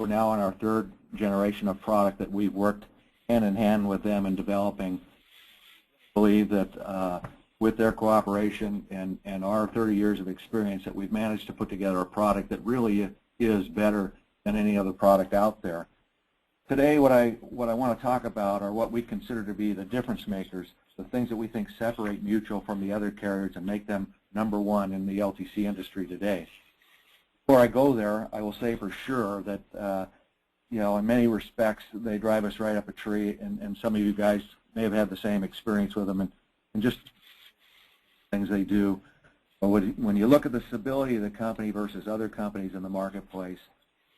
we're now on our third generation of product that we've worked hand in hand with them in developing. I believe that with their cooperation and our 30 years of experience that we've managed to put together a product that really is better than any other product out there. Today what I want to talk about are what we consider to be the difference makers, the things that we think separate Mutual from the other carriers and make them #1 in the LTC industry today. Before I go there, I will say for sure that you know, in many respects they drive us right up a tree, and some of you guys may have had the same experience with them and just things they do. But when you look at the stability of the company versus other companies in the marketplace,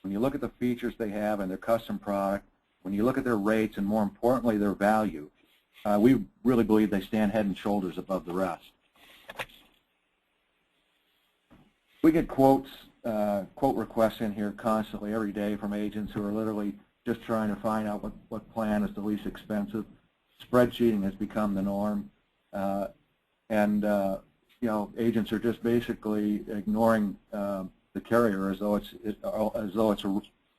when you look at the features they have in their custom product, when you look at their rates, and more importantly their value, we really believe they stand head and shoulders above the rest. We get quote requests in here constantly every day from agents who are literally just trying to find out what plan is the least expensive. Spreadsheeting has become the norm, and you know, agents are just basically ignoring the carrier as though it's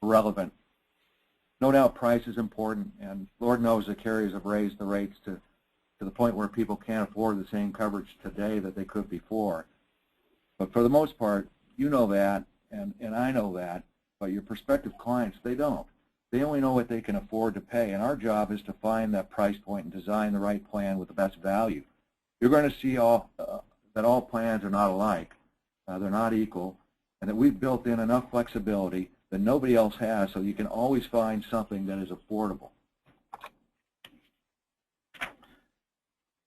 irrelevant. No doubt price is important, and Lord knows the carriers have raised the rates to the point where people can't afford the same coverage today that they could before. But for the most part, you know that, and I know that, but your prospective clients, they don't. They only know what they can afford to pay, and our job is to find that price point and design the right plan with the best value. You're going to see that all plans are not alike. They're not equal, and that we've built in enough flexibility that nobody else has, so you can always find something that is affordable.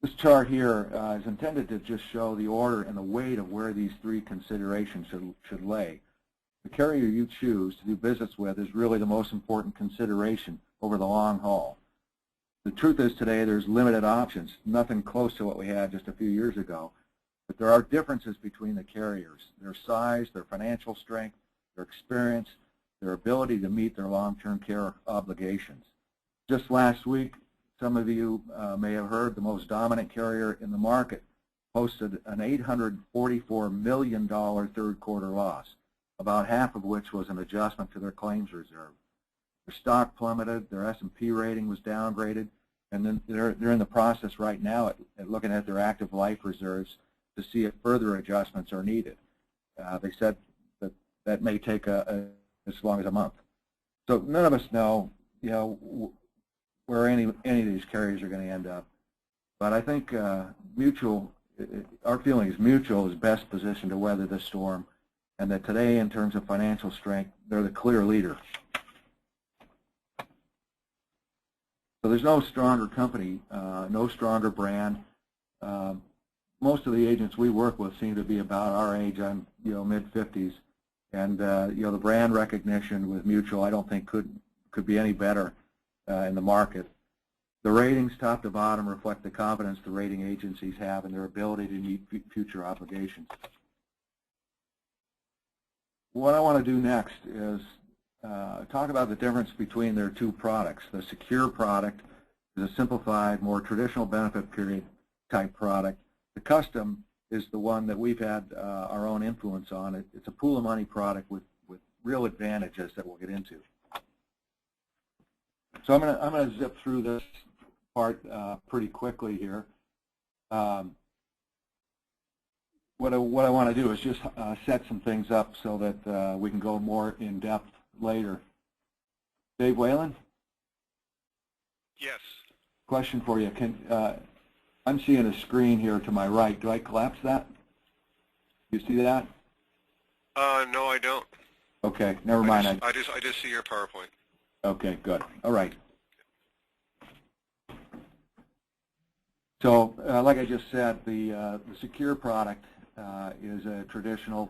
This chart here is intended to just show the order and the weight of where these three considerations should lay. The carrier you choose to do business with is really the most important consideration over the long haul. The truth is today there's limited options, nothing close to what we had just a few years ago. But there are differences between the carriers, their size, their financial strength, their experience, their ability to meet their long-term care obligations. Just last week, some of you may have heard the most dominant carrier in the market posted an $844 million third quarter loss, about half of which was an adjustment to their claims reserve. Their stock plummeted, their S&P rating was downgraded, and then they're in the process right now at looking at their active life reserves to see if further adjustments are needed. They said that may take as long as a month. So none of us know, you know, where any of these carriers are going to end up. But I think Mutual, our feeling is Mutual is best positioned to weather this storm, and that today, in terms of financial strength, they're the clear leader. So there's no stronger company, no stronger brand. Most of the agents we work with seem to be about our age. I'm, you know, mid-50s, and you know, the brand recognition with Mutual I don't think could be any better in the market. The ratings, top to bottom, reflect the confidence the rating agencies have in their ability to meet future obligations. What I want to do next is talk about the difference between their two products. The secure product is a simplified, more traditional benefit period type product. The custom is the one that we've had our own influence on. It's a pool of money product with real advantages that we'll get into. So I'm going to zip through this part pretty quickly here. What I want to do is just set some things up so that we can go more in depth later. Dave Whalen? Yes. Question for you. I'm seeing a screen here to my right. Do I collapse that? You see that? No, I don't. Okay, never mind. I just see your PowerPoint. Okay, good. All right. So, like I just said, the secure product is a traditional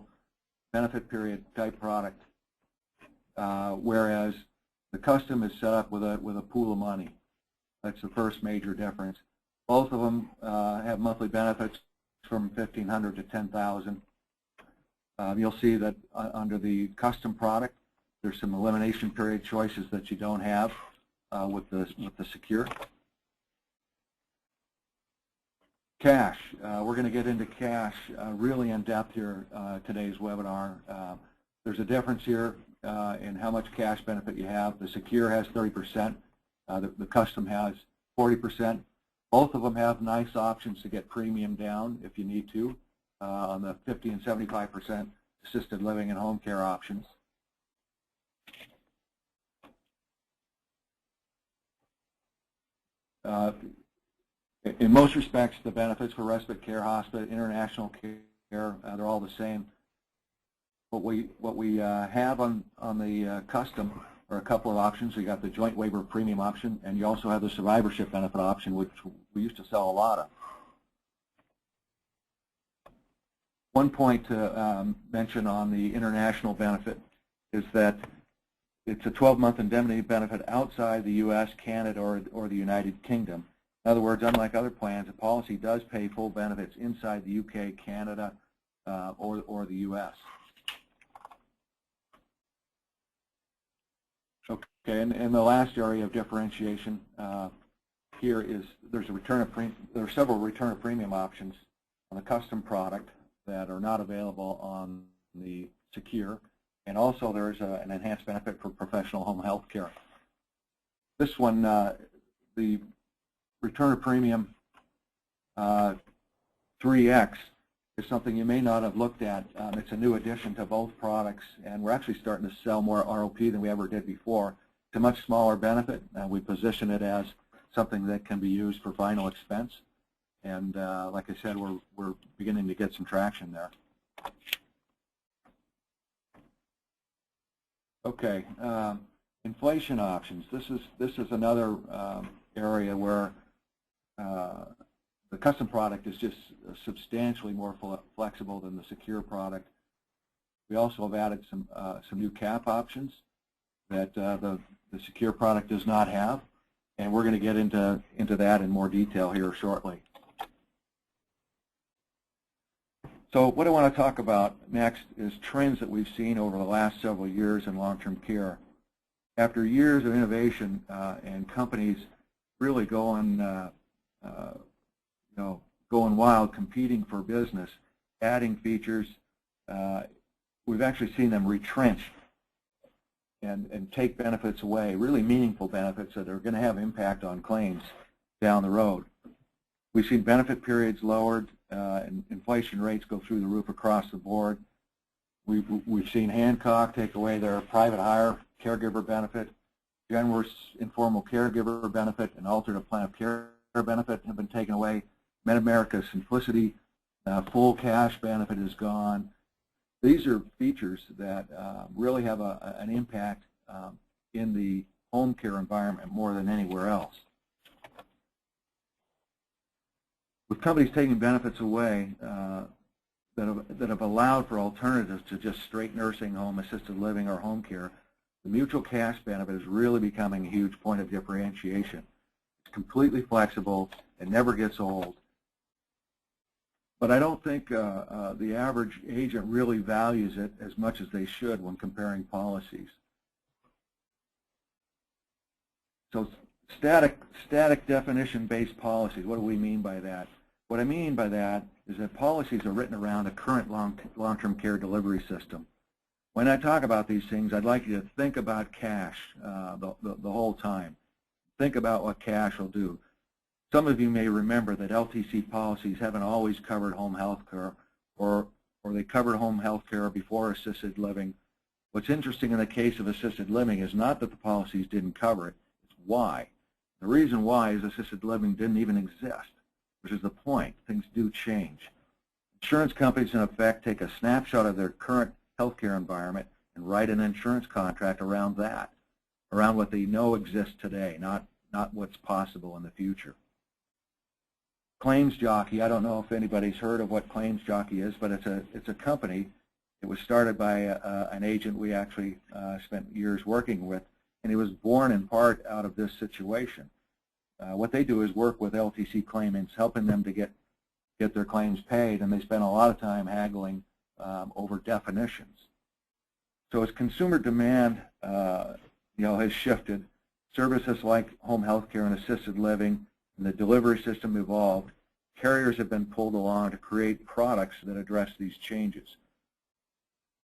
benefit period type product, whereas the custom is set up with a pool of money. That's the first major difference. Both of them have monthly benefits from $1,500 to $10,000. You'll see that under the custom product, there's some elimination period choices that you don't have with the secure. Cash. We're going to get into cash really in depth here today's webinar. there's a difference here in how much cash benefit you have. The Secure has 30%. The Custom has 40%. Both of them have nice options to get premium down if you need to on the 50 and 75% assisted living and home care options. In most respects, the benefits for respite care, hospice, international care, they're all the same. What we have on the Custom are a couple of options. You got the joint waiver premium option, and you also have the survivorship benefit option, which we used to sell a lot of. One point to mention on the international benefit is that it's a 12-month indemnity benefit outside the U.S., Canada, or the United Kingdom. In other words, unlike other plans, the policy does pay full benefits inside the UK, Canada, or the U.S. Okay, and the last area of differentiation here is there are several return of premium options on the Custom product that are not available on the Secure, and also there's an enhanced benefit for professional home health care. This one, the return of premium 3X is something you may not have looked at. It's a new addition to both products, and we're actually starting to sell more ROP than we ever did before. It's a much smaller benefit, and we position it as something that can be used for final expense. And like I said, we're beginning to get some traction there. Okay, inflation options. This is another area where the Custom product is just substantially more flexible than the Secure product. We also have added some new cap options that the Secure product does not have, and we're going to get into that in more detail here shortly. So what I want to talk about next is trends that we've seen over the last several years in long-term care. After years of innovation and companies really going wild, competing for business, adding features, we've actually seen them retrench and take benefits away, really meaningful benefits that are going to have impact on claims down the road. We've seen benefit periods lowered, and inflation rates go through the roof across the board. We've seen Hancock take away their private hire caregiver benefit, Genworth's informal caregiver benefit, and alternate plan of care benefit have been taken away. MedAmerica's Simplicity full cash benefit is gone. These are features that really have an impact in the home care environment more than anywhere else. With companies taking benefits away that have allowed for alternatives to just straight nursing home, assisted living, or home care, the mutual cash benefit is really becoming a huge point of differentiation. It's completely flexible and never gets old. But I don't think the average agent really values it as much as they should when comparing policies. So static definition-based policies, what do we mean by that? What I mean by that is that policies are written around a current long-term care delivery system. When I talk about these things, I'd like you to think about cash the whole time. Think about what cash will do. Some of you may remember that LTC policies haven't always covered home health care, or they covered home health care before assisted living. What's interesting in the case of assisted living is not that the policies didn't cover it, it's why. The reason why is assisted living didn't even exist, which is the point. Things do change. Insurance companies, in effect, take a snapshot of their current healthcare environment and write an insurance contract around that, around what they know exists today, not what's possible in the future. Claims Jockey, I don't know if anybody's heard of what Claims Jockey is, but it's a company. It was started by an agent we actually spent years working with, and it was born in part out of this situation. What they do is work with LTC claimants, helping them to get their claims paid, and they spend a lot of time haggling over definitions. So as consumer demand has shifted, services like home health care and assisted living and the delivery system evolved, carriers have been pulled along to create products that address these changes.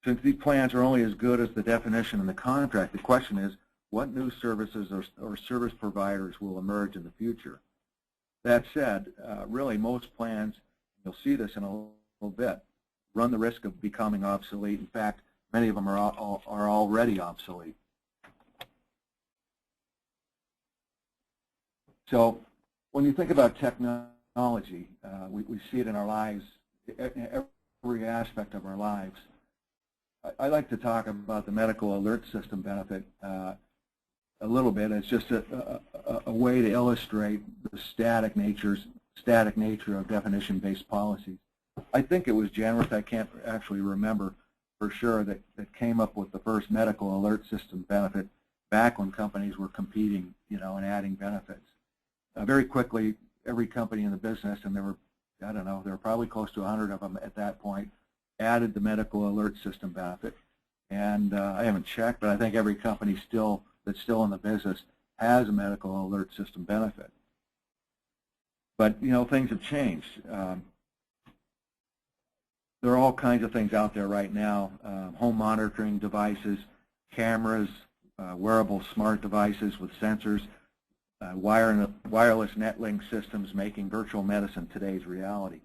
Since these plans are only as good as the definition in the contract, the question is, what new services or service providers will emerge in the future? That said, really most plans, you'll see this in a little bit, run the risk of becoming obsolete. In fact, many of them are already obsolete. So when you think about technology, we see it in our lives, every aspect of our lives. I like to talk about the medical alert system benefit a little bit. It's just a way to illustrate the static nature of definition-based policies. I think it was Genworth, I can't actually remember for sure, that came up with the first medical alert system benefit back when companies were competing, and adding benefits. Very quickly, every company in the business, and there were, I don't know, there were probably close to 100 of them at that point, added the medical alert system benefit. And I haven't checked, but I think every company that's still in the business has a medical alert system benefit. But, things have changed. There are all kinds of things out there right now, home monitoring devices, cameras, wearable smart devices with sensors, wireless net-link systems making virtual medicine today's reality.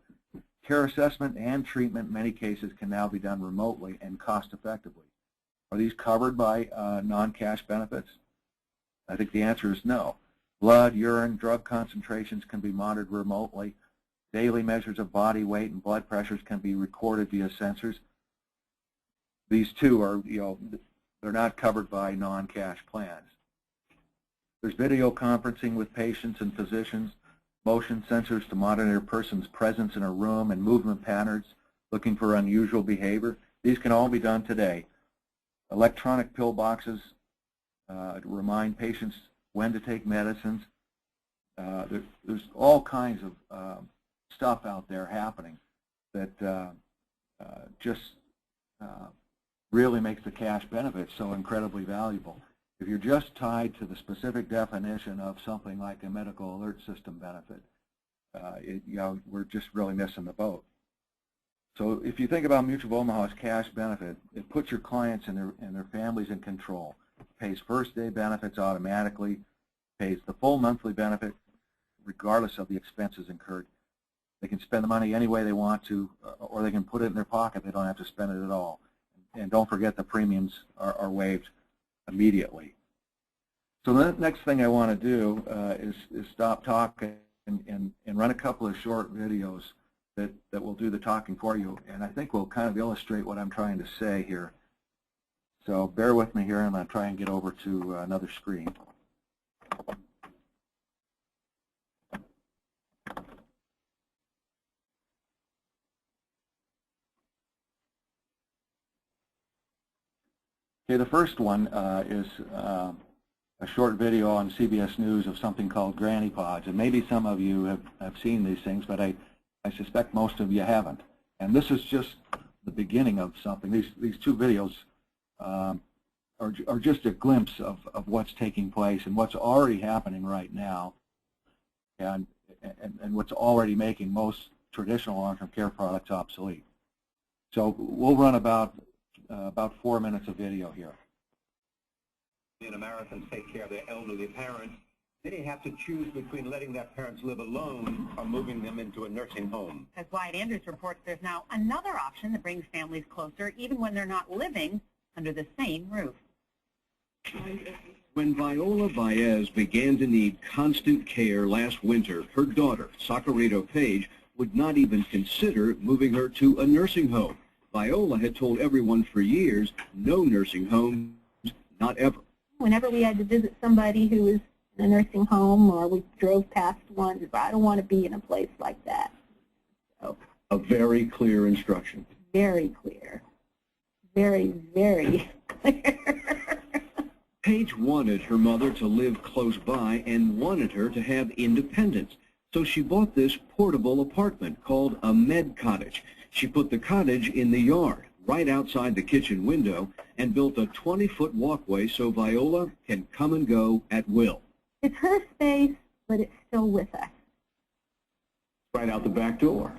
Care assessment and treatment in many cases can now be done remotely and cost-effectively. Are these covered by non-cash benefits? I think the answer is no. Blood, urine, drug concentrations can be monitored remotely. Daily measures of body weight and blood pressures can be recorded via sensors. These two are, they're not covered by non-cash plans. There's video conferencing with patients and physicians, motion sensors to monitor a person's presence in a room and movement patterns, looking for unusual behavior. These can all be done today. Electronic pill boxes to remind patients when to take medicines. There's all kinds of stuff out there happening that just really makes the cash benefit so incredibly valuable. If you're just tied to the specific definition of something like a medical alert system benefit, we're just really missing the boat. So if you think about Mutual of Omaha's cash benefit, it puts your clients and their families in control. It pays first day benefits automatically, pays the full monthly benefit regardless of the expenses incurred. They can spend the money any way they want to, or they can put it in their pocket. They don't have to spend it at all. And don't forget the premiums are waived immediately. So the next thing I want to do is stop talking and run a couple of short videos that will do the talking for you, and I think will kind of illustrate what I'm trying to say here. So bear with me here, and I'll try and get over to another screen. Okay, the first one is a short video on CBS News of something called granny pods, and maybe some of you have seen these things, but I suspect most of you haven't. And this is just the beginning of something. These two videos are just a glimpse of what's taking place and what's already happening right now, and what's already making most traditional long-term care products obsolete. So we'll run about 4 minutes of video here. And Americans take care of their elderly parents. Many have to choose between letting their parents live alone or moving them into a nursing home. As Wyatt Andrews reports, there's now another option that brings families closer, even when they're not living under the same roof. When Viola Baez began to need constant care last winter, her daughter, Sacarito Page, would not even consider moving her to a nursing home. Viola had told everyone for years, no nursing homes, not ever. Whenever we had to visit somebody who was in a nursing home or we drove past one, I don't want to be in a place like that. So, a very clear instruction. Very clear. Very, very clear. Paige wanted her mother to live close by and wanted her to have independence. So she bought this portable apartment called a med cottage. She put the cottage in the yard, right outside the kitchen window, and built a 20-foot walkway so Viola can come and go at will. It's her space, but it's still with us. Right out the back door.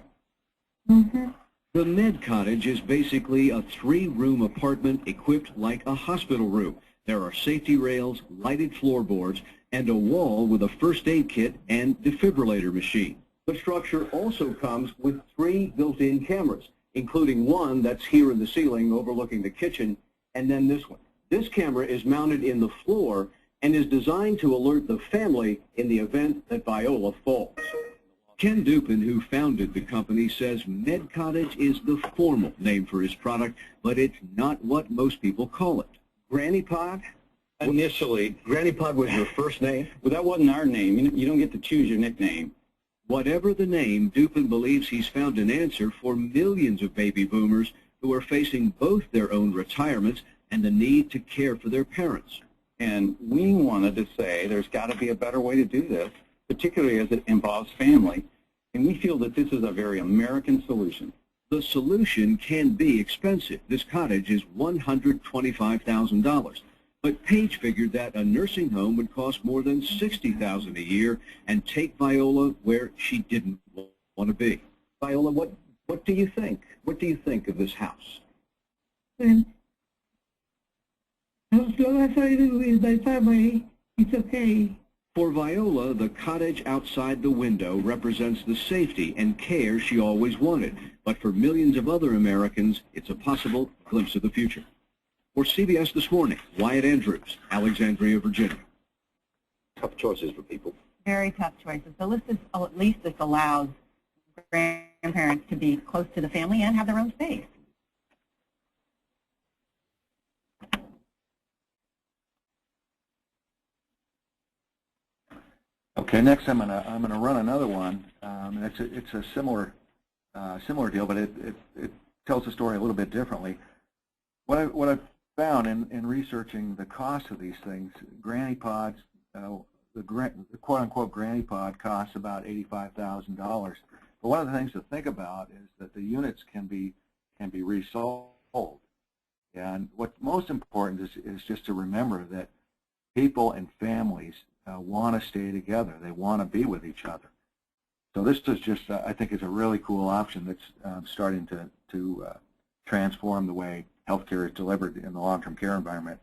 Mm-hmm. The Med Cottage is basically a 3-room apartment equipped like a hospital room. There are safety rails, lighted floorboards, and a wall with a first aid kit and defibrillator machine. The structure also comes with 3 built-in cameras, including one that's here in the ceiling overlooking the kitchen, and then this one. This camera is mounted in the floor and is designed to alert the family in the event that Viola falls. Ken Dupin, who founded the company, says Med Cottage is the formal name for his product, but it's not what most people call it. Granny Pod? Initially, Granny Pod was your first name? Well, that wasn't our name. You don't get to choose your nickname. Whatever the name, Dupin believes he's found an answer for millions of baby boomers who are facing both their own retirements and the need to care for their parents. And we wanted to say there's got to be a better way to do this, particularly as it involves family. And we feel that this is a very American solution. The solution can be expensive. This cottage is $125,000. But Paige figured that a nursing home would cost more than $60,000 a year and take Viola where she didn't want to be. Viola, what do you think? What do you think of this house? Well, as long as I live with my family, it's okay. For Viola, the cottage outside the window represents the safety and care she always wanted. But for millions of other Americans, it's a possible glimpse of the future. For CBS This Morning, Wyatt Andrews, Alexandria, Virginia. Tough choices for people. Very tough choices. So at least this allows grandparents to be close to the family and have their own space. Okay, next I'm gonna run another one. It's a similar deal, but it tells the story a little bit differently. What I found in researching the cost of these things, granny pods, the quote-unquote granny pod costs about $85,000. But one of the things to think about is that the units can be resold. And what's most important is just to remember that people and families want to stay together. They want to be with each other. So this is just, I think, is a really cool option that's starting to transform the way healthcare is delivered in the long-term care environment.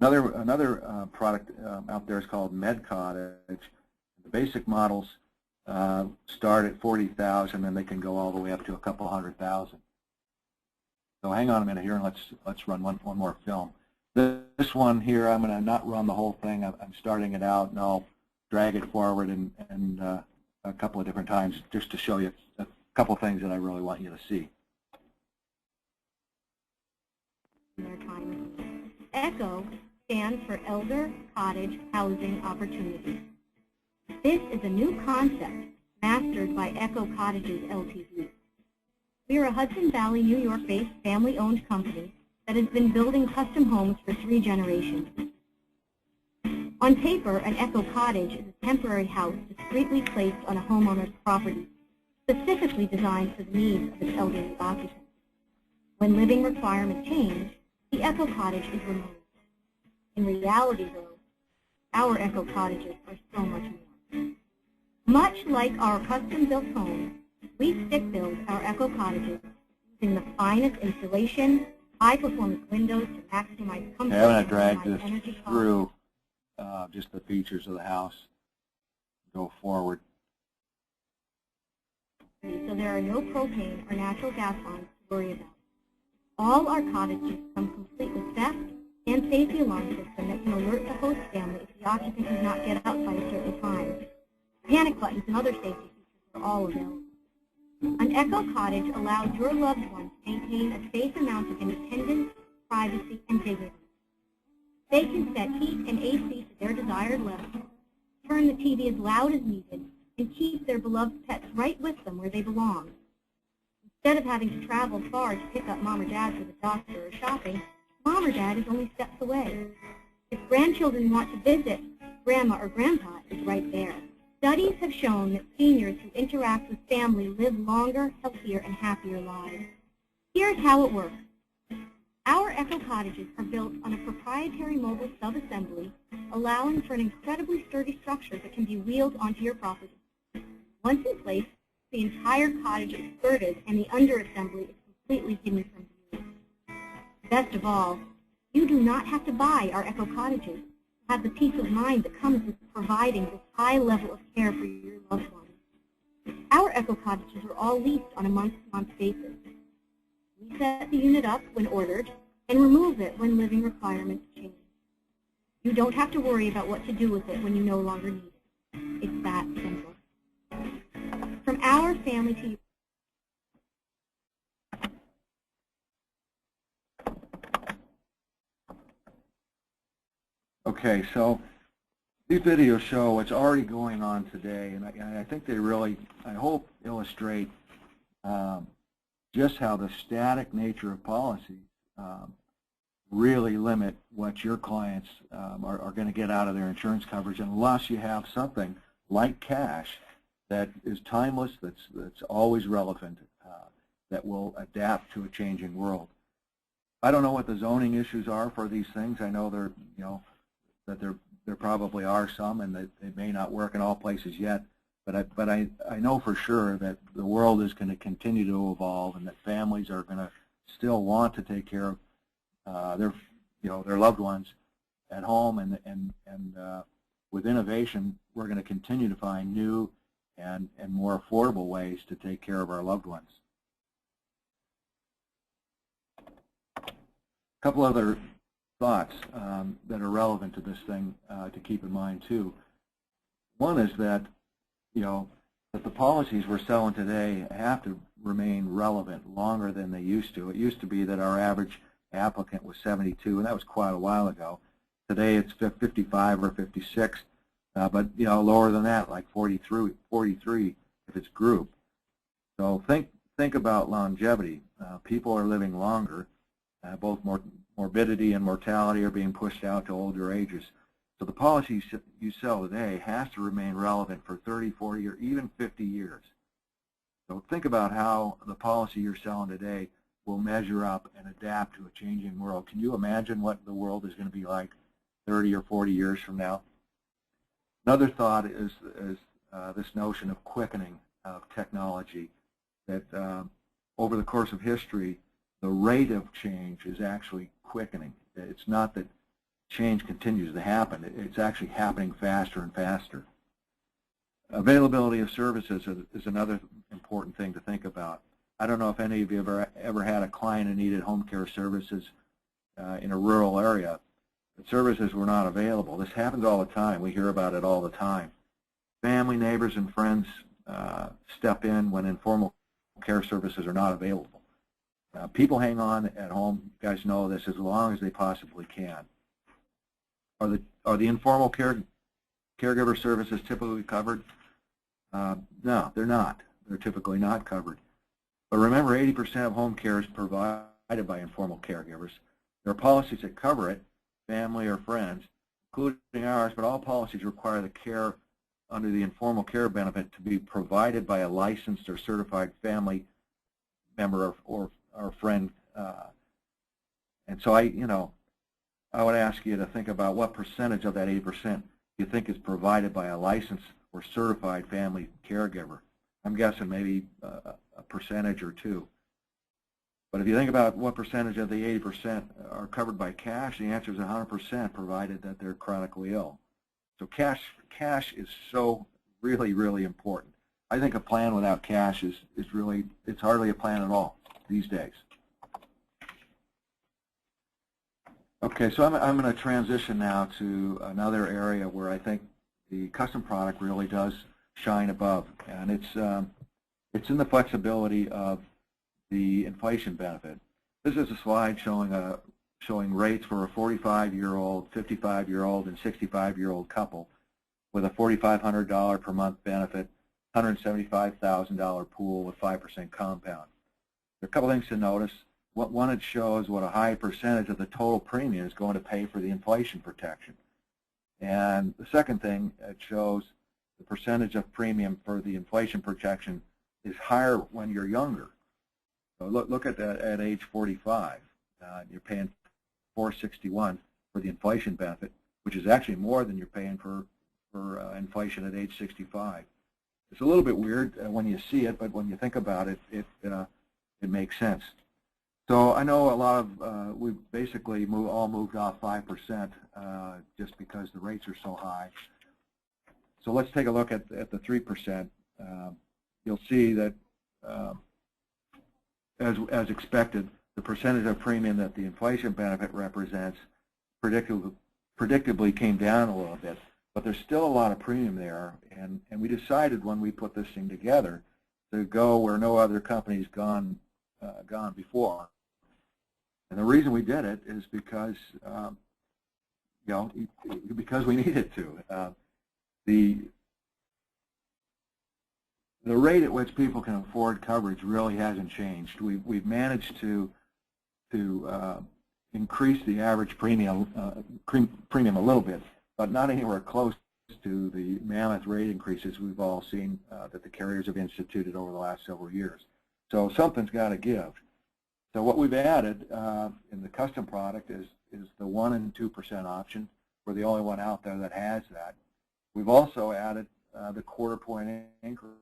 Another product out there is called Med Cottage. The basic models start at $40,000, and they can go all the way up to a couple $100,000. So hang on a minute here, and let's run one more film. This one here, I'm going to not run the whole thing. I'm starting it out, and I'll drag it forward and a couple of different times just to show you a couple things that I really want you to see. ECHO stands for Elder Cottage Housing Opportunity. This is a new concept mastered by ECHO Cottages LTD. We are a Hudson Valley, New York-based family-owned company that has been building custom homes for 3 generations. On paper, an ECHO cottage is a temporary house discreetly placed on a homeowner's property, specifically designed for the needs of its elderly occupants. When living requirements change, the ECHO cottage is removed. In reality, though, our ECHO cottages are so much more. Much like our custom-built homes, we stick-build our ECHO cottages using the finest insulation, high-performance windows to maximize comfort. I'm going to drag this through just the features of the house. Go forward. So there are no propane or natural gas lines to worry about. All our cottages come complete with theft and safety alarm system that can alert the host family if the occupant does not get out by a certain time. Panic buttons and other safety features are all available. An ECHO cottage allows your loved one to maintain a safe amount of independence, privacy, and dignity. They can set heat and AC to their desired level, turn the TV as loud as needed, and keep their beloved pets right with them where they belong. Instead of having to travel far to pick up mom or dad for the doctor or shopping, mom or dad is only steps away. If grandchildren want to visit, grandma or grandpa is right there. Studies have shown that seniors who interact with family live longer, healthier, and happier lives. Here's how it works. Our ECHO cottages are built on a proprietary mobile sub-assembly, allowing for an incredibly sturdy structure that can be wheeled onto your property. Once in place, the entire cottage is skirted and the underassembly is completely hidden from view. Best of all, you do not have to buy our Eco Cottages to have the peace of mind that comes with providing this high level of care for your loved ones. Our Eco Cottages are all leased on a month-to-month basis. We set the unit up when ordered and remove it when living requirements change. You don't have to worry about what to do with it when you no longer need it. It's that simple. From our family to you. Okay, so these videos show what's already going on today, and I think they really, I hope, illustrate just how the static nature of policy really limit what your clients are going to get out of their insurance coverage unless you have something like cash that is timeless, that's always relevant, that will adapt to a changing world. I don't know what the zoning issues are for these things. I know that there probably are some, and that it may not work in all places yet. But I know for sure that the world is going to continue to evolve, and that families are going to still want to take care of their loved ones at home, and with innovation, we're going to continue to find new and more affordable ways to take care of our loved ones. A couple other thoughts that are relevant to this thing to keep in mind too. One is that that the policies we're selling today have to remain relevant longer than they used to. It used to be that our average applicant was 72, and that was quite a while ago. Today it's 55 or 56, but lower than that, like 43 if it's group. So think about longevity. People are living longer. Both morbidity and mortality are being pushed out to older ages. So the policy you sell today has to remain relevant for 30, 40, or even 50 years. So think about how the policy you're selling today will measure up and adapt to a changing world. Can you imagine what the world is going to be like 30 or 40 years from now? Another thought is this notion of quickening of technology, that over the course of history, the rate of change is actually quickening. It's not that change continues to happen. It's actually happening faster and faster. Availability of services is another important thing to think about. I don't know if any of you ever had a client who needed home care services in a rural area. The services were not available. This happens all the time. We hear about it all the time. Family, neighbors, and friends step in when informal care services are not available. People hang on at home, you guys know this, as long as they possibly can. Are the informal caregiver services typically covered? No, they're not. They're typically not covered. But remember, 80% of home care is provided by informal caregivers. There are policies that cover it, family or friends, including ours, but all policies require the care under the informal care benefit to be provided by a licensed or certified family member or friend. And so I would ask you to think about what percentage of that 80% you think is provided by a licensed or certified family caregiver. I'm guessing maybe a percentage or two. But if you think about what percentage of the 80% are covered by cash, the answer is 100%, provided that they're chronically ill. So cash is so really, really important. I think a plan without cash is really, it's hardly a plan at all these days. Okay, so I'm going to transition now to another area where I think the custom product really does shine above, and it's in the flexibility of the inflation benefit. This is a slide showing rates for a 45-year-old, 55-year-old, and 65-year-old couple with a $4,500 per month benefit, $175,000 pool with 5% compound. There are a couple things to notice. One, it shows what a high percentage of the total premium is going to pay for the inflation protection. And the second thing, it shows the percentage of premium for the inflation protection is higher when you're younger. So look at that at age 45. You're paying $461 for the inflation benefit, which is actually more than you're paying for inflation at age 65. It's a little bit weird when you see it, but when you think about it, it makes sense. So I know a lot of, we basically all moved off 5% just because the rates are so high. So let's take a look at the 3%. You'll see that, as expected, the percentage of premium that the inflation benefit represents predictably came down a little bit, but there's still a lot of premium there, and we decided when we put this thing together to go where no other company's gone before. And the reason we did it is because, because we needed to. The rate at which people can afford coverage really hasn't changed. We've managed to increase the average premium a little bit, but not anywhere close to the mammoth rate increases we've all seen that the carriers have instituted over the last several years. So something's got to give. So what we've added in the custom product is the 1% and 2% option. We're the only one out there that has that. We've also added the quarter-point increment.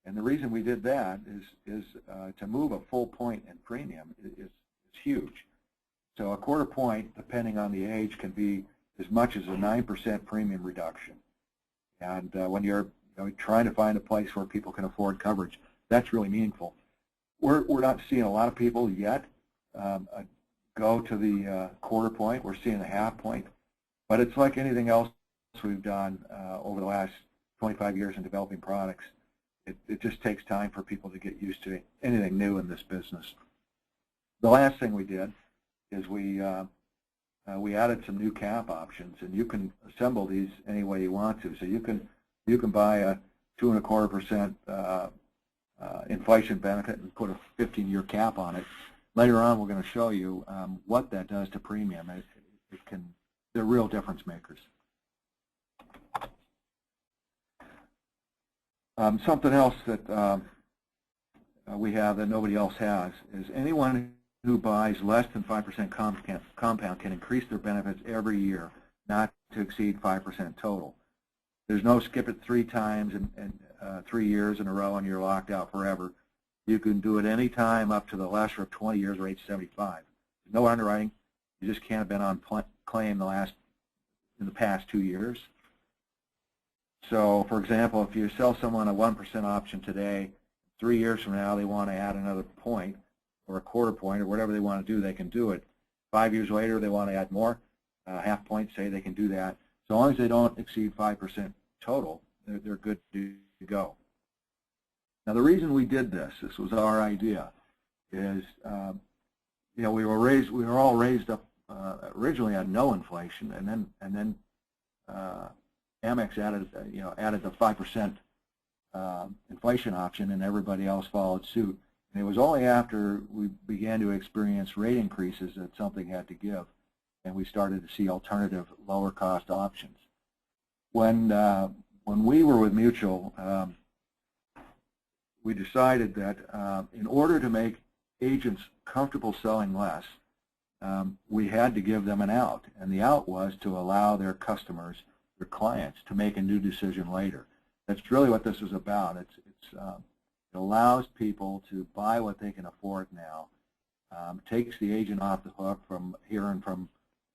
And the reason we did that is to move a full point in premium is huge. So a quarter point, depending on the age, can be as much as a 9% premium reduction. And when you're trying to find a place where people can afford coverage, that's really meaningful. We're not seeing a lot of people yet go to the quarter point. We're seeing a half point. But it's like anything else we've done over the last 25 years in developing products. It just takes time for people to get used to anything new in this business. The last thing we did is we added some new cap options, and you can assemble these any way you want to. So you can buy a 2.25% inflation benefit and put a 15-year cap on it. Later on, we're going to show you what that does to premium. They're real difference makers. Something else that we have that nobody else has is anyone who buys less than 5% compound can increase their benefits every year, not to exceed 5% total. There's no skip it 3 times and 3 years in a row and you're locked out forever. You can do it any time up to the lesser of 20 years or age 75. No underwriting. You just can't have been on claim in the past 2 years. So, for example, if you sell someone a 1% option today, 3 years from now they want to add another point or a quarter point or whatever they want to do, they can do it. 5 years later, they want to add more, half point, say they can do that. So long as they don't exceed 5% total, they're good to go. Now, the reason we did this was our idea, is we were all raised up originally on no inflation, and then Amex added the 5% inflation option, and everybody else followed suit. And it was only after we began to experience rate increases that something had to give, and we started to see alternative, lower-cost options. When we were with Mutual, we decided that in order to make agents comfortable selling less, we had to give them an out, and the out was to allow their customers, their clients, to make a new decision later. That's really what this is about. It allows people to buy what they can afford now, takes the agent off the hook from hearing from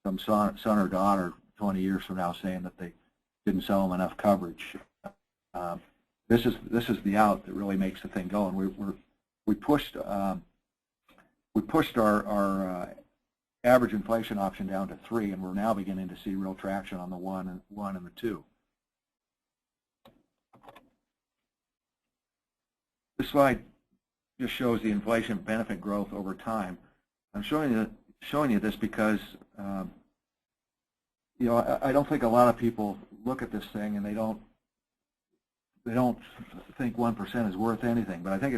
some son or daughter 20 years from now saying that they didn't sell them enough coverage. This is the out that really makes the thing go, and we pushed our average inflation option down to 3, and we're now beginning to see real traction on the 1 and the 2. This slide just shows the inflation benefit growth over time. I'm showing you this because I don't think a lot of people look at this thing and they don't think 1% is worth anything, but I think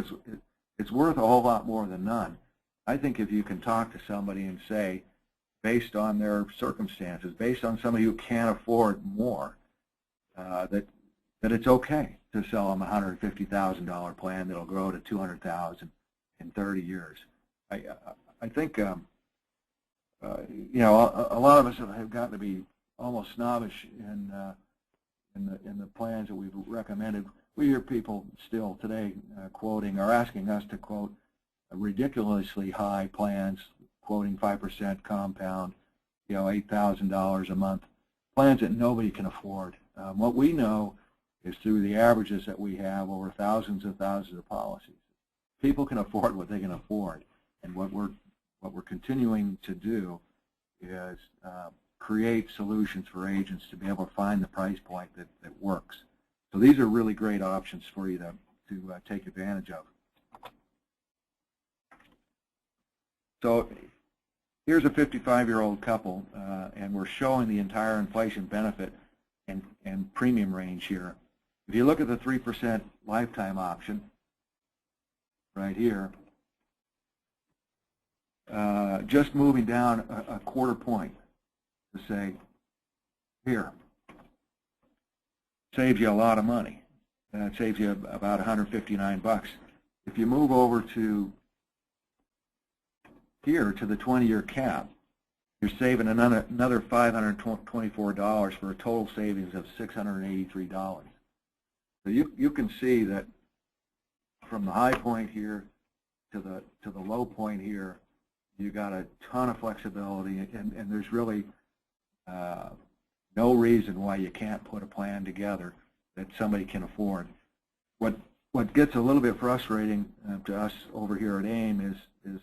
it's worth a whole lot more than none. I think if you can talk to somebody and say, based on their circumstances, based on somebody who can't afford more, that it's okay to sell them a $150,000 plan that'll grow to $200,000 in 30 years. I think a lot of us have gotten to be almost snobbish in the plans that we've recommended. we hear people still today quoting or asking us to quote ridiculously high plans, quoting 5% compound, you know, $8,000 a month, plans that nobody can afford. What we know is through the averages that we have over thousands and thousands of policies. People can afford what they can afford, and what we're continuing to do is create solutions for agents to be able to find the price point that works. So these are really great options for you to take advantage of. So here's a 55-year-old couple, and we're showing the entire inflation benefit and premium range here. If you look at the 3% lifetime option right here, just moving down a quarter point to say, here, saves you a lot of money. It saves you about $159. If you move over to here to the 20-year cap, you're saving another $524 for a total savings of $683. So you can see that from the high point here to the low point here, you got a ton of flexibility, and there's really no reason why you can't put a plan together that somebody can afford. What gets a little bit frustrating to us over here at AIM is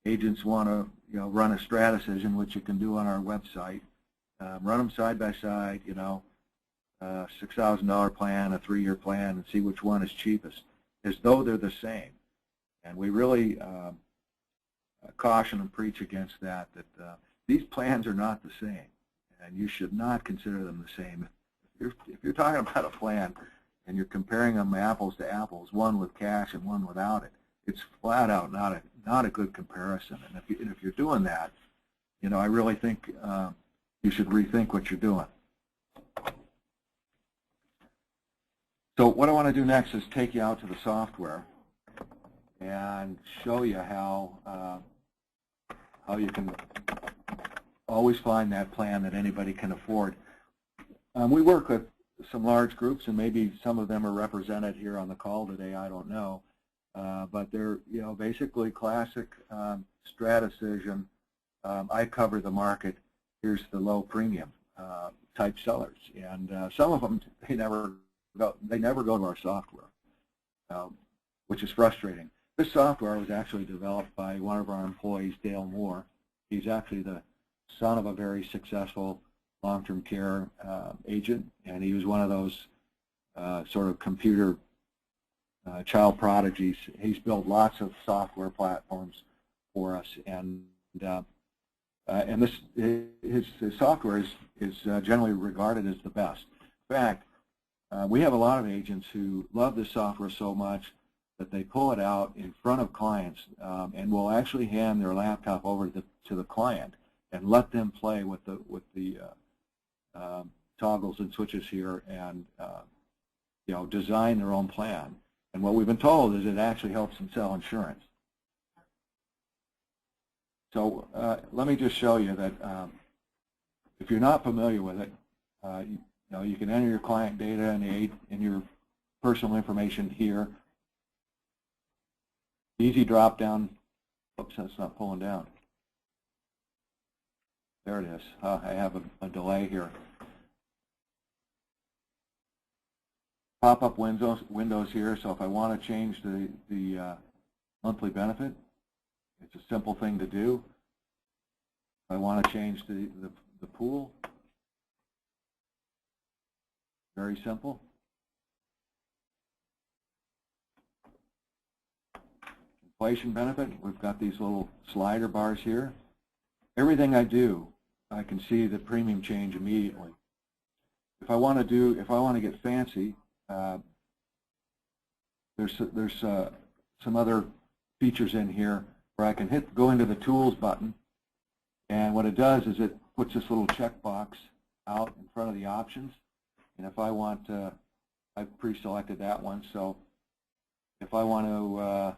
agents want to run a strat decision, which you can do on our website. Run them side by side, $6,000 plan, a 3-year plan, and see which one is cheapest, as though they're the same. And we really caution and preach against that these plans are not the same, and you should not consider them the same. If you're talking about a plan and you're comparing them apples to apples, one with cash and one without it, it's flat out not a good comparison. And if you're doing that, I really think you should rethink what you're doing. So what I want to do next is take you out to the software and show you how you can always find that plan that anybody can afford. We work with some large groups, and maybe some of them are represented here on the call today, I don't know. But they're basically classic strat decision. I cover the market. Here's the low premium type sellers, and some of them they never go to our software, which is frustrating. This software was actually developed by one of our employees, Dale Moore. He's actually the son of a very successful long-term care agent, and he was one of those sort of computer child prodigies. He's built lots of software platforms for us, and his software is generally regarded as the best. In fact, we have a lot of agents who love this software so much that they pull it out in front of clients and will actually hand their laptop over to the client and let them play with the toggles and switches here and design their own plan. And what we've been told is it actually helps them sell insurance. So let me just show you that if you're not familiar with it, you can enter your client data and your personal information here. Easy drop down. Oops, that's not pulling down. There it is. I have a delay here. Pop-up windows here, so if I want to change the monthly benefit, it's a simple thing to do. If I want to change the pool, very simple. Inflation benefit, we've got these little slider bars here. Everything I do, I can see the premium change immediately. If I want to get fancy, there's some other features in here where I can go into the tools button, and what it does is it puts this little checkbox out in front of the options. And if I want to, I've pre-selected that one, so if I want to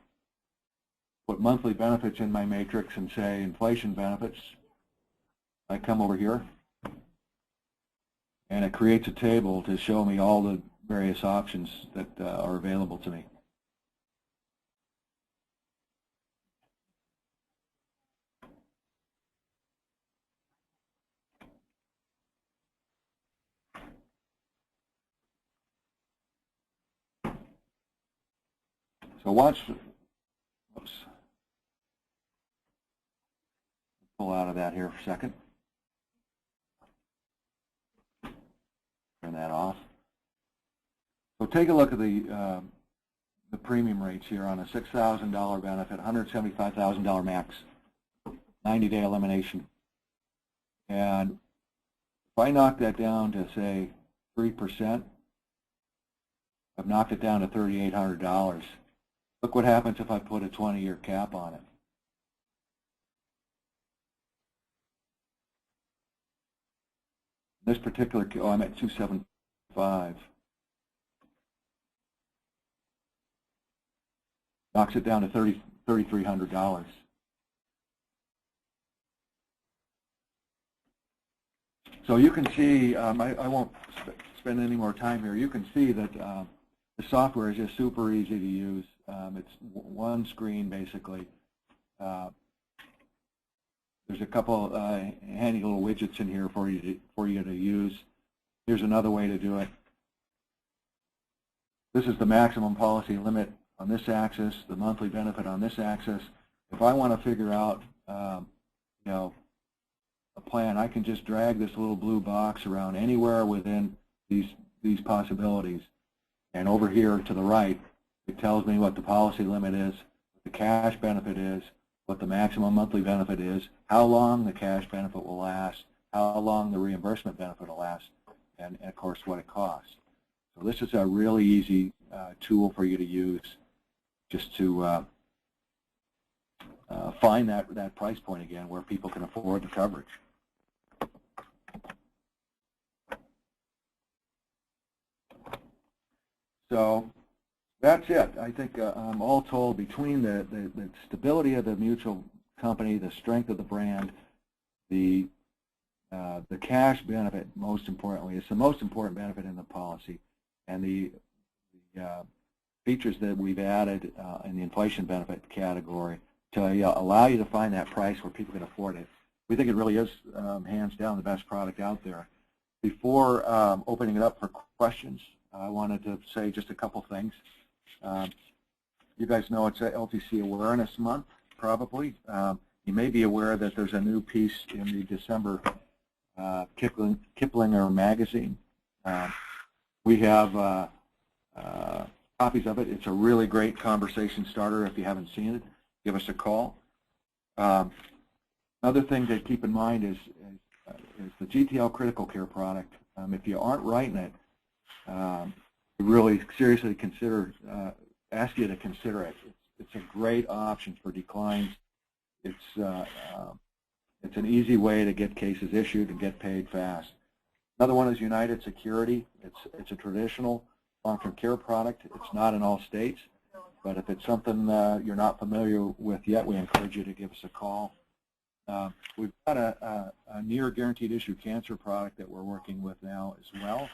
put monthly benefits in my matrix and say inflation benefits, I come over here and it creates a table to show me all various options that are available to me. So watch, oops, pull out of that here for a second. Turn that off. So take a look at the premium rates here on a $6,000 benefit, $175,000 max, 90-day elimination. And if I knock that down to, say, 3%, I've knocked it down to $3,800. Look what happens if I put a 20-year cap on it. This particular, oh, I'm at 275. Knocks it down to $3,300. So you can see, I won't spend any more time here. You can see that the software is just super easy to use. It's one screen basically. There's a couple handy little widgets in here for you to use. Here's another way to do it. This is the maximum policy limit on this axis, the monthly benefit on this axis. If I want to figure out, you know, a plan, I can just drag this little blue box around anywhere within these possibilities. And over here to the right, it tells me what the policy limit is, what the cash benefit is, what the maximum monthly benefit is, how long the cash benefit will last, how long the reimbursement benefit will last, and of course what it costs. So this is a really easy tool for you to use just to find that price point again where people can afford the coverage. So that's it. I think all told, between the stability of the mutual company, the strength of the brand, the cash benefit, most importantly, it's the most important benefit in the policy, and the features that we've added in the inflation benefit category to allow you to find that price where people can afford it. We think it really is hands down the best product out there. Before opening it up for questions, I wanted to say just a couple things. You guys know it's LTC Awareness Month, probably. You may be aware that there's a new piece in the December Kiplinger magazine. We have copies of it. It's a really great conversation starter. If you haven't seen it, give us a call. Another thing to keep in mind is the GTL Critical Care product. If you aren't writing it, really seriously consider, ask you to consider it. It's a great option for declines. It's an easy way to get cases issued and get paid fast. Another one is United Security. It's a traditional long-term care product. It's not in all states, but if it's something you're not familiar with yet, we encourage you to give us a call. We've got a near guaranteed issue cancer product that we're working with now as well.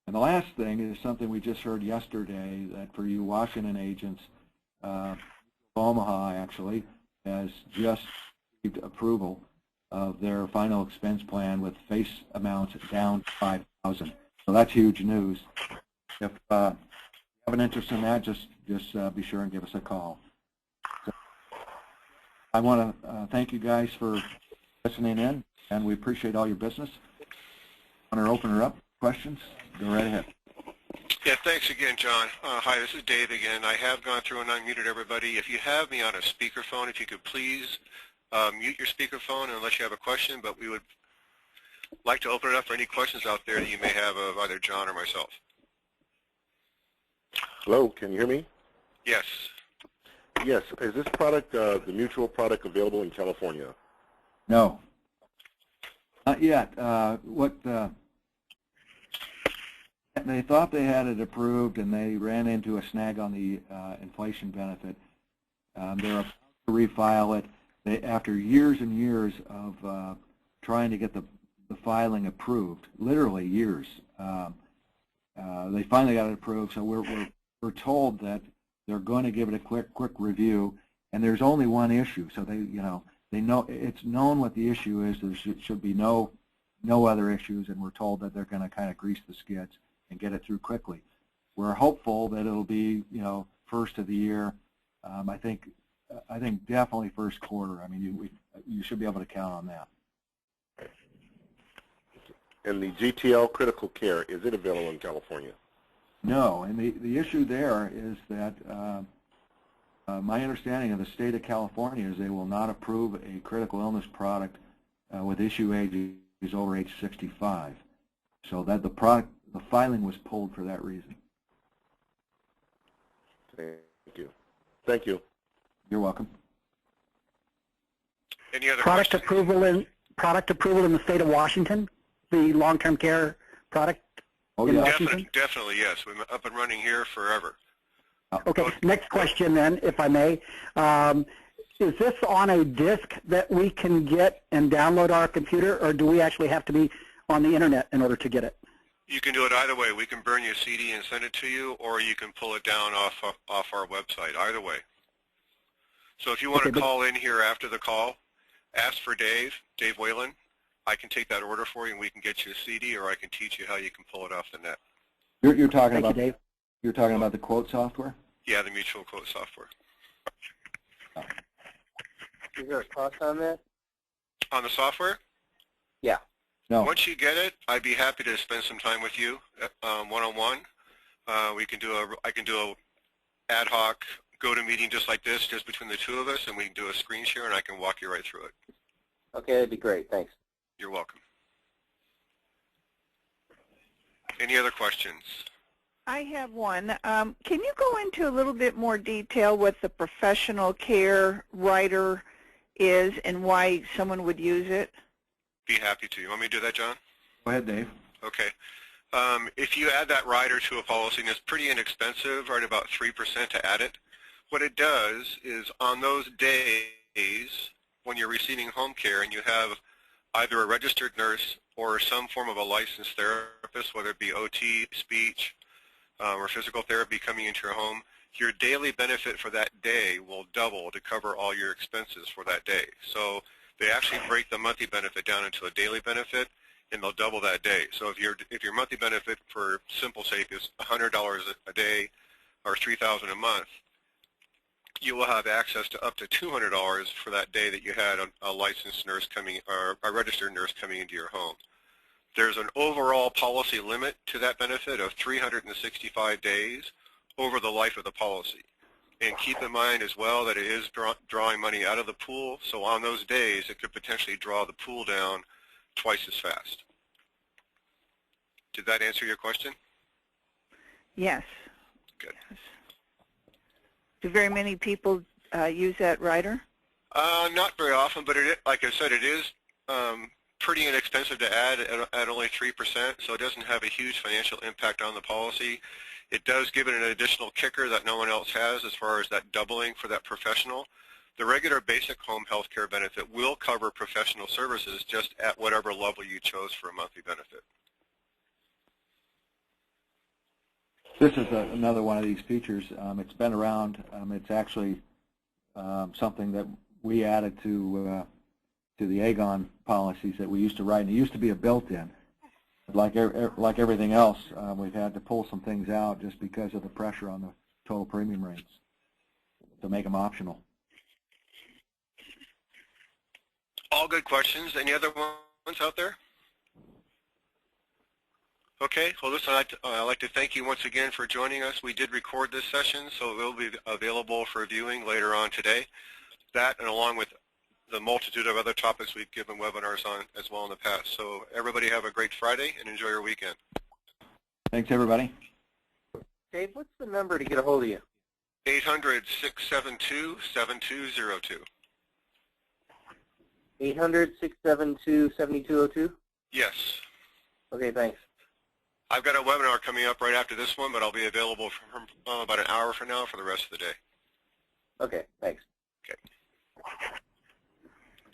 And the last thing is something we just heard yesterday, that for you Washington agents, Omaha actually has just received approval of their final expense plan with face amounts down to $5,000. So that's huge news. If you have an interest in that, just be sure and give us a call. So I want to thank you guys for listening in, and we appreciate all your business. I want to open her up. Questions? Go right ahead. Yeah, thanks again, John. Hi, this is Dave again. I have gone through and unmuted everybody. If you have me on a speakerphone, if you could please mute your speakerphone unless you have a question, but we would like to open it up for any questions out there that you may have of either John or myself. Hello, can you hear me? Yes. Yes. Is this product, the mutual product, available in California? No. Not yet. They thought they had it approved, and they ran into a snag on the inflation benefit. They're about to refile it. After years and years of trying to get the the filing approved, literally years. They finally got it approved, so we're told that they're going to give it a quick review, and there's only one issue. So they know it's known what the issue is. There should be no other issues, and we're told that they're going to kind of grease the skids and get it through quickly. We're hopeful that it'll be first of the year. I think definitely first quarter. I mean, you should be able to count on that. And the GTL critical care, is it available in California? No, and the issue there is that my understanding of the state of California is they will not approve a critical illness product with issue age is over age 65. So that the filing was pulled for that reason. Thank you. Thank you. You're welcome. Any other product questions? approval in the state of Washington, the long-term care product in Washington? Definitely, yes. We've been up and running here forever. Okay, next question then, if I may. Is this on a disk that we can get and download our computer, or do we actually have to be on the internet in order to get it? You can do it either way. We can burn you a CD and send it to you, or you can pull it down off our website, either way. So if you want to call in here after the call, ask for Dave Whalen. I can take that order for you, and we can get you a CD, or I can teach you how you can pull it off the net. You're talking about Dave. You're talking about the quote software? Yeah, the mutual quote software. Oh. Is there a cost on that? On the software? Yeah. No. Once you get it, I'd be happy to spend some time with you one-on-one. I can do a ad hoc go-to-meeting just like this, just between the two of us, and we can do a screen share, and I can walk you right through it. Okay, that'd be great. Thanks. You're welcome. Any other questions? I have one. Can you go into a little bit more detail what the professional care rider is and why someone would use it? Be happy to. You want me to do that, John? Go ahead, Dave. Okay. If you add that rider to a policy, and it's pretty inexpensive, right about 3% to add it, what it does is on those days when you're receiving home care and you have either a registered nurse or some form of a licensed therapist, whether it be OT, speech, or physical therapy coming into your home, your daily benefit for that day will double to cover all your expenses for that day. So they actually break the monthly benefit down into a daily benefit, and they'll double that day. So if your monthly benefit, for simple sake, is $100 a day or $3,000 a month, you will have access to up to $200 for that day that you had a licensed nurse coming, or a registered nurse coming into your home. There's an overall policy limit to that benefit of 365 days over the life of the policy. And keep in mind as well that it is drawing money out of the pool, so on those days it could potentially draw the pool down twice as fast. Did that answer your question? Yes. Good. Yes. Do very many people use that rider? Not very often, but like I said, it is pretty inexpensive to add at only 3%, so it doesn't have a huge financial impact on the policy. It does give it an additional kicker that no one else has as far as that doubling for that professional. The regular basic home health care benefit will cover professional services just at whatever level you chose for a monthly benefit. This is another one of these features. It's been around. It's actually something that we added to the Aegon policies that we used to write, and it used to be a built-in. Like everything else, we've had to pull some things out just because of the pressure on the total premium rates to make them optional. All good questions. Any other ones out there? Okay, well listen, I'd like to thank you once again for joining us. We did record this session, so it will be available for viewing later on today. That, and along with the multitude of other topics we've given webinars on as well in the past. So everybody have a great Friday and enjoy your weekend. Thanks, everybody. Dave, what's the number to get a hold of you? 800-672-7202. 800-672-7202? Yes. Okay, thanks. I've got a webinar coming up right after this one, but I'll be available from about an hour from now for the rest of the day. Okay, thanks. Okay.